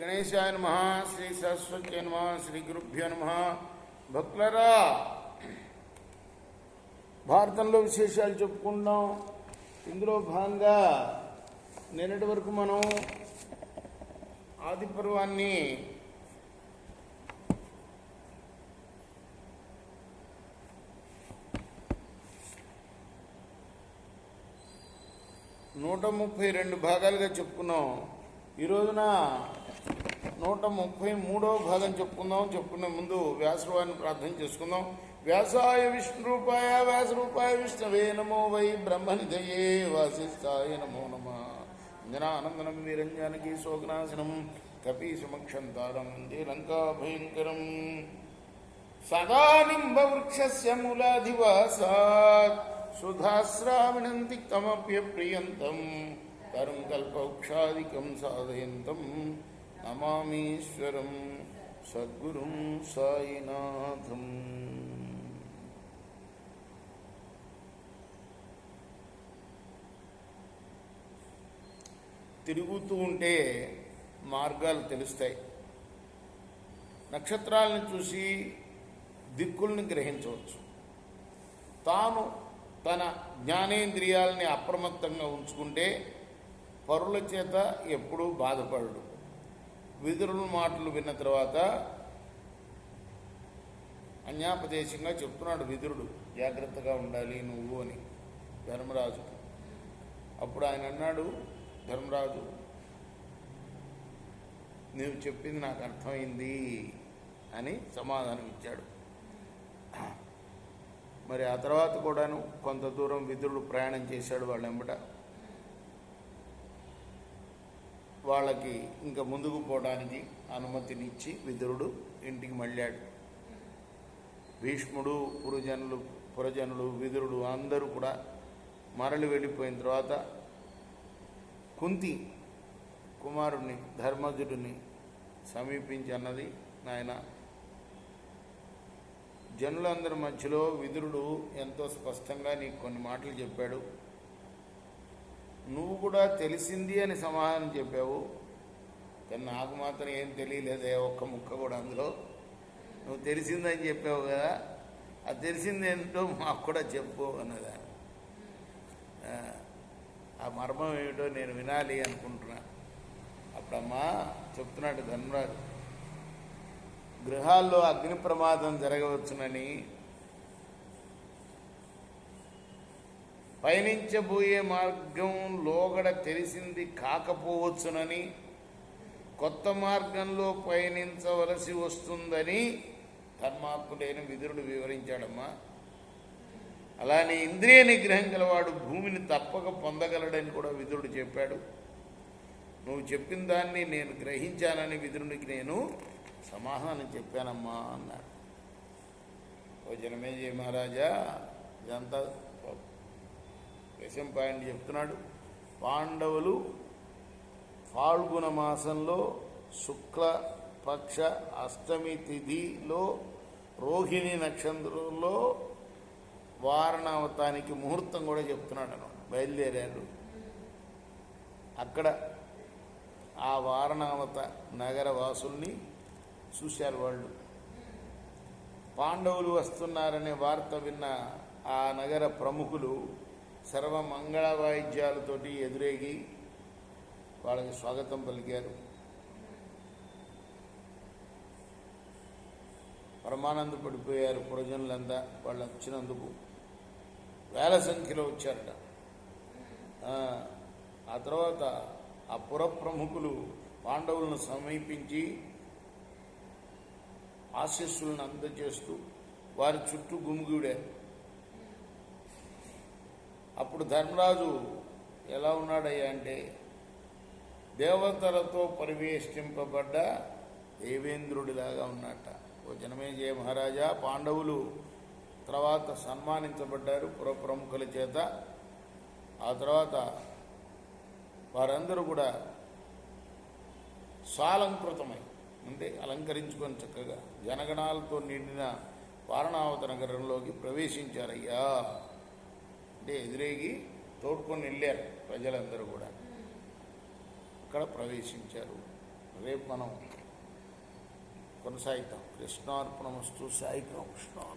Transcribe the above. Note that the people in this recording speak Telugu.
గణేశాయ నమః. శ్రీ సరస్వతి నమః. శ్రీ గురుభ్యో నమః. భక్తులరా, భారతంలో విశేషాలు చెప్పుకుంటాం. ఇందులో భాగంగా నిన్నటి వరకు మనం ఆది పర్వాన్ని నూట 32 భాగాలుగా చెప్పుకున్నాం. ఈ రోజున 133వ భాగం చెప్పుకునే ముందు వ్యాసవారిని ప్రార్థన చేసుకుందాం. వ్యాసాయ విష్ణురూపాయ వ్యాసరూపాయ విష్ణవే నమో వై బ్రహ్మనిధయే వాసిష్ఠాయ నమో నమః. అంజనానందనం వీరంజానకీ శోకనాశనం కపీశమక్షంతారం వందే లంకాభయంకరం. సదా నింబవృక్షస్య మూలాధివాసాత్ సుధాశ్రావణం తిక్తమప్యప్రియంతం తరం కల్పవృక్షాదికం సాధయంతం నమామీశ్వరం సద్గురుం సాయినాథం. తిరుగుతూ ఉంటే మార్గాలు తెలుస్తాయి. నక్షత్రాలను చూసి దిక్కుల్ని గ్రహించవచ్చు. తాను తన జ్ఞానేంద్రియాలని అప్రమత్తంగా ఉంచుకుంటే పరుల చేత ఎప్పుడూ బాధపడడు. విదురుల మాటలు విన్న తర్వాత అన్యాపదేశంగా చెప్తున్నాడు విదురుడు, జాగ్రత్తగా ఉండాలి నువ్వు అని ధర్మరాజు. అప్పుడు ఆయన అన్నాడు, ధర్మరాజు నీవు చెప్పింది నాకు అర్థమైంది అని సమాధానం ఇచ్చాడు. మరి ఆ తర్వాత కూడాను కొంత దూరం విదురుడు ప్రయాణం చేశాడు. వాళ్ళెంబట వాళ్ళకి ఇంకా ముందుకు పోవడానికి అనుమతినిచ్చి విదురుడు ఇంటికి మళ్ళాడు. భీష్ముడు, పురజనులు, విదురుడు అందరూ కూడా మరలి వెళ్ళిపోయిన తర్వాత కుంతి కుమారుణ్ణి ధర్మజుడిని సమీపించి అన్నది, నాయన జనులందరి మధ్యలో విదురుడు ఎంతో స్పష్టంగా నీకు కొన్ని మాటలు చెప్పాడు. నువ్వు కూడా తెలిసింది అని సమాధానం చెప్పావు, కానీ నాకు మాత్రం ఏం తెలియలేదే ఒక్క ముక్క కూడా. అందులో నువ్వు తెలిసిందని చెప్పావు కదా, అది తెలిసిందేంటో మాకు కూడా చెప్పు అన్నదా. ఆ మర్మం ఏమిటో నేను వినాలి అనుకుంటున్నా. అప్పుడమ్మా చెప్తున్నాడు ధర్మరాజు, గృహాల్లో అగ్ని ప్రమాదం జరగవచ్చునని, పయనించబోయే మార్గం లోగడ తెలిసింది కాకపోవచ్చునని, కొత్త మార్గంలో పయనించవలసి వస్తుందని ధర్మాత్ముడైన విదురుడు వివరించాడమ్మా. అలానే ఇంద్రియ నిగ్రహం గలవాడు భూమిని తప్పక పొందగలడని కూడా విదురుడు చెప్పాడు. నువ్వు చెప్పిన దాన్ని నేను గ్రహించానని విదురునికి నేను సమాధానం చెప్పానమ్మా అన్నాడు. ఓ జనమేజయ మహారాజా, ఇదంతా విషయం పాయింట్ చెప్తున్నాడు. పాండవులు ఫాల్గుణ మాసంలో శుక్లపక్ష అష్టమి తిథిలో రోహిణి నక్షత్రంలో వారణావతానికి ముహూర్తం కూడా చెప్తున్నాడు అన్నమాట. బయలుదేరారు. అక్కడ ఆ వారణావత నగర వాసుల్ని చూశారు. వాళ్ళు పాండవులు వస్తున్నారనే వార్త విన్న ఆ నగర ప్రముఖులు సర్వమంగళ వాయిద్యాలతోటి ఎదురేగి వాళ్ళకి స్వాగతం పలికారు. పరమానంద పడిపోయారు పురజనులంతా వాళ్ళు వచ్చినందుకు. వేల సంఖ్యలో వచ్చారట. ఆ తర్వాత ఆ పుర ప్రముఖులు పాండవులను సమీపించి ఆశీస్సులను అందజేస్తూ వారి చుట్టూ గుమిగూడారు. అప్పుడు ధర్మరాజు ఎలా ఉన్నాడయ్యా అంటే, దేవతలతో పరివేష్టింపబడ్డ దేవేంద్రుడిలాగా ఉన్నట్ట. ఓ జనమేజయ మహారాజా, పాండవులు తర్వాత సన్మానించబడ్డారు పుర ప్రముఖుల చేత. ఆ తర్వాత వారందరూ కూడా సాలంకృతమై అంటే అలంకరించుకొని చక్కగా జనగణాలతో నిండిన వారణావత నగరంలోకి ప్రవేశించారయ్యా అంటే ఎదురేగి తోడుకొని వెళ్ళారు ప్రజలందరూ కూడా. అక్కడ ప్రవేశించారు. రేపు మనం కొనసాగిద్దాం. కృష్ణార్పణమస్తు. సాయి కృష్ణ.